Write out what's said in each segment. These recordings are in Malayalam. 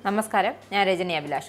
നമസ്കാരം, ഞാൻ രജനി അഭിലാഷ്.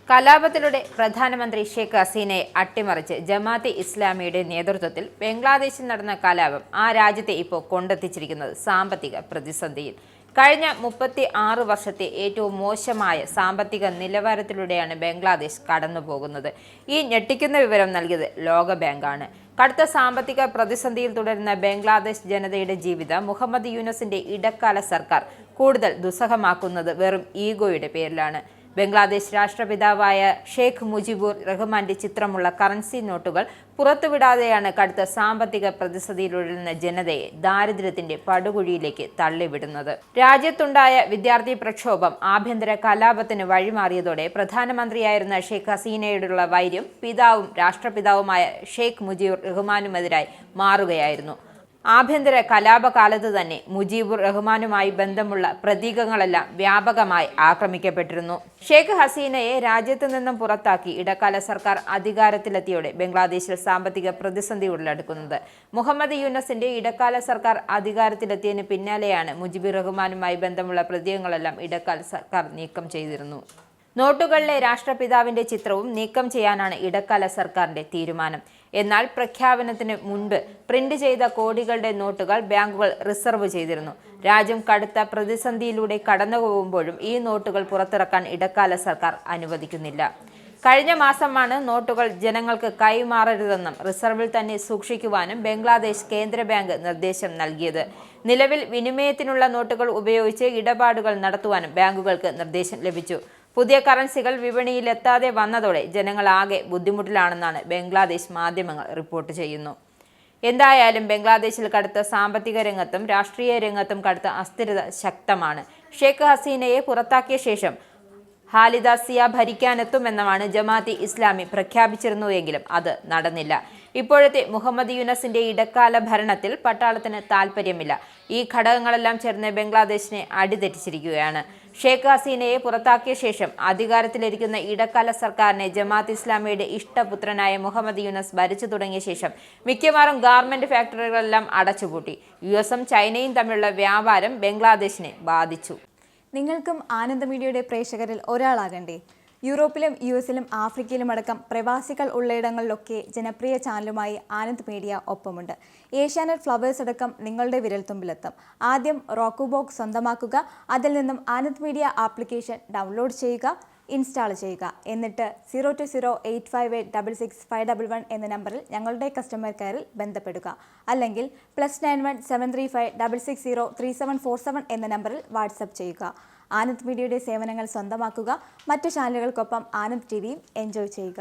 കലാപത്തിലൂടെ പ്രധാനമന്ത്രി ഷെയ്ഖ് ഹസീനയെ അട്ടിമറിച്ച് ജമാഅത്തെ ഇസ്ലാമിയുടെ നേതൃത്വത്തിൽ ബംഗ്ലാദേശിൽ നടന്ന കലാപം ആ രാജ്യത്തെ ഇപ്പോൾ കൊണ്ടെത്തിച്ചിരിക്കുന്നത് സാമ്പത്തിക പ്രതിസന്ധിയിൽ. കഴിഞ്ഞ 36 വർഷത്തെ ഏറ്റവും മോശമായ സാമ്പത്തിക നിലവാരത്തിലൂടെയാണ് ബംഗ്ലാദേശ് കടന്നുപോകുന്നത്. ഈ ഞെട്ടിക്കുന്ന വിവരം നൽകിയത് ലോകബാങ്കാണ്. കടുത്ത സാമ്പത്തിക പ്രതിസന്ധിയിൽ തുടരുന്ന ബംഗ്ലാദേശ് ജനതയുടെ ജീവിതം മുഹമ്മദ് യൂനസിന്റെ ഇടക്കാല സർക്കാർ കൂടുതൽ ദുസ്സഹമാക്കുന്നത് വെറും ഈഗോയുടെ പേരിലാണ്. ബംഗ്ലാദേശ് രാഷ്ട്രപിതാവായ ഷെയ്ഖ് മുജിബുർ റഹ്മാന്റെ ചിത്രമുള്ള കറൻസി നോട്ടുകൾ പുറത്തുവിടാതെയാണ് കടുത്ത സാമ്പത്തിക പ്രതിസന്ധിയിലുഴലുന്ന ജനതയെ ദാരിദ്ര്യത്തിന്റെ പടുകുഴിയിലേക്ക് തള്ളിവിടുന്നത്. രാജ്യത്തുണ്ടായ വിദ്യാർത്ഥി പ്രക്ഷോഭം ആഭ്യന്തര കലാപത്തിന് വഴിമാറിയതോടെ പ്രധാനമന്ത്രിയായിരുന്ന ഷെയ്ഖ് ഹസീനയോടുള്ള വൈര്യം പിതാവും രാഷ്ട്രപിതാവുമായ ഷെയ്ഖ് മുജിബുർ റഹ്മാനുമെതിരായി മാറുകയായിരുന്നു. ആഭ്യന്തര കലാപകാലത്ത് തന്നെ മുജീബുർ റഹ്മാനുമായി ബന്ധമുള്ള പ്രതീകങ്ങളെല്ലാം വ്യാപകമായി ആക്രമിക്കപ്പെട്ടിരുന്നു. ഷെയ്ഖ് ഹസീനയെ രാജ്യത്തു നിന്നും പുറത്താക്കി ഇടക്കാല സർക്കാർ അധികാരത്തിലെത്തിയോടെ ബംഗ്ലാദേശിൽ സാമ്പത്തിക പ്രതിസന്ധി ഉടലെടുക്കുന്നത്. മുഹമ്മദ് യൂനസിന്റെ ഇടക്കാല സർക്കാർ അധികാരത്തിലെത്തിയതിന് പിന്നാലെയാണ് മുജീബുർ റഹ്മാനുമായി ബന്ധമുള്ള പ്രതീകങ്ങളെല്ലാം ഇടക്കാല സർക്കാർ നീക്കം ചെയ്തിരുന്നു. നോട്ടുകളിലെ രാഷ്ട്രപിതാവിന്റെ ചിത്രവും നീക്കം ചെയ്യാനാണ് ഇടക്കാല സർക്കാരിന്റെ തീരുമാനം. എന്നാൽ പ്രഖ്യാപനത്തിന് മുൻപ് പ്രിന്റ് ചെയ്ത കോടികളുടെ നോട്ടുകൾ ബാങ്കുകൾ റിസർവ് ചെയ്തിരുന്നു. രാജ്യം കടുത്ത പ്രതിസന്ധിയിലൂടെ കടന്നുപോകുമ്പോഴും ഈ നോട്ടുകൾ പുറത്തിറക്കാൻ ഇടക്കാല സർക്കാർ അനുവദിക്കുന്നില്ല. കഴിഞ്ഞ മാസമാണ് നോട്ടുകൾ ജനങ്ങൾക്ക് കൈമാറരുതെന്നും റിസർവിൽ തന്നെ സൂക്ഷിക്കുവാനും ബംഗ്ലാദേശ് കേന്ദ്ര ബാങ്ക് നിർദ്ദേശം നൽകിയത്. നിലവിൽ വിനിമയത്തിനുള്ള നോട്ടുകൾ ഉപയോഗിച്ച് ഇടപാടുകൾ നടത്തുവാനും ബാങ്കുകൾക്ക് നിർദ്ദേശം ലഭിച്ചു. പുതിയ കറൻസികൾ വിപണിയിലെത്താതെ വന്നതോടെ ജനങ്ങൾ ആകെ ബുദ്ധിമുട്ടിലാണെന്നാണ് ബംഗ്ലാദേശ് മാധ്യമങ്ങൾ റിപ്പോർട്ട് ചെയ്യുന്നു. എന്തായാലും ബംഗ്ലാദേശിൽ കടുത്ത സാമ്പത്തിക രംഗത്തും രാഷ്ട്രീയ രംഗത്തും കടുത്ത അസ്ഥിരത ശക്തമാണ്. ഷെയ്ഖ് ഹസീനയെ പുറത്താക്കിയ ശേഷം ഖാലിദ സിയ ഭരിക്കാനെത്തുമെന്നാണ് ജമാഅത്തെ ഇസ്ലാമി പ്രഖ്യാപിച്ചിരുന്നുവെങ്കിലും അത് നടന്നില്ല. ഇപ്പോഴത്തെ മുഹമ്മദ് യൂനസിന്റെ ഇടക്കാല ഭരണത്തിൽ പട്ടാളത്തിന് താൽപ്പര്യമില്ല. ഈ ഘടകങ്ങളെല്ലാം ചേർന്ന് ബംഗ്ലാദേശിനെ അടിതെറ്റിച്ചിരിക്കുകയാണ്. ഷെയ്ഖ് ഹസീനയെ പുറത്താക്കിയ ശേഷം അധികാരത്തിലിരിക്കുന്ന ഇടക്കാല സർക്കാരിനെ ജമാഅത്തെ ഇസ്ലാമിയുടെ ഇഷ്ടപുത്രനായ മുഹമ്മദ് യൂനസ് ഭരിച്ചു തുടങ്ങിയ ശേഷം മിക്കവാറും ഗാർമെന്റ് ഫാക്ടറികളെല്ലാം അടച്ചുപൂട്ടി. US-ഉം ചൈനയും തമ്മിലുള്ള വ്യാപാരം ബംഗ്ലാദേശിനെ ബാധിച്ചു. നിങ്ങൾക്കും ആനന്ദ് മീഡിയയുടെ പ്രേക്ഷകരിൽ ഒരാളാകണ്ടേ? യൂറോപ്പിലും US-ലും ആഫ്രിക്കയിലും അടക്കം പ്രവാസികൾ ഉള്ളയിടങ്ങളിലൊക്കെ ജനപ്രിയ ചാനലുമായി ആനന്ദ് മീഡിയ ഒപ്പമുണ്ട്. ഏഷ്യാനെറ്റ് ഫ്ലവേഴ്സ് അടക്കം നിങ്ങളുടെ വിരൽത്തുമ്പിലെത്തും. ആദ്യം റോക്കു ബോക്സ് സ്വന്തമാക്കുക. അതിൽ നിന്നും ആനന്ദ് മീഡിയ ആപ്ലിക്കേഷൻ ഡൗൺലോഡ് ചെയ്യുക, ഇൻസ്റ്റാൾ ചെയ്യുക. എന്നിട്ട് 02085866511 എന്ന നമ്പറിൽ ഞങ്ങളുടെ കസ്റ്റമർ കെയറിൽ ബന്ധപ്പെടുക. അല്ലെങ്കിൽ +91 735 660 3747 എന്ന നമ്പറിൽ വാട്സപ്പ് ചെയ്യുക. ആനന്ദ് മീഡിയയുടെ സേവനങ്ങൾ സ്വന്തമാക്കുക. മറ്റു ചാനലുകൾക്കൊപ്പം ആനന്ദ് TVയും എൻജോയ് ചെയ്യുക.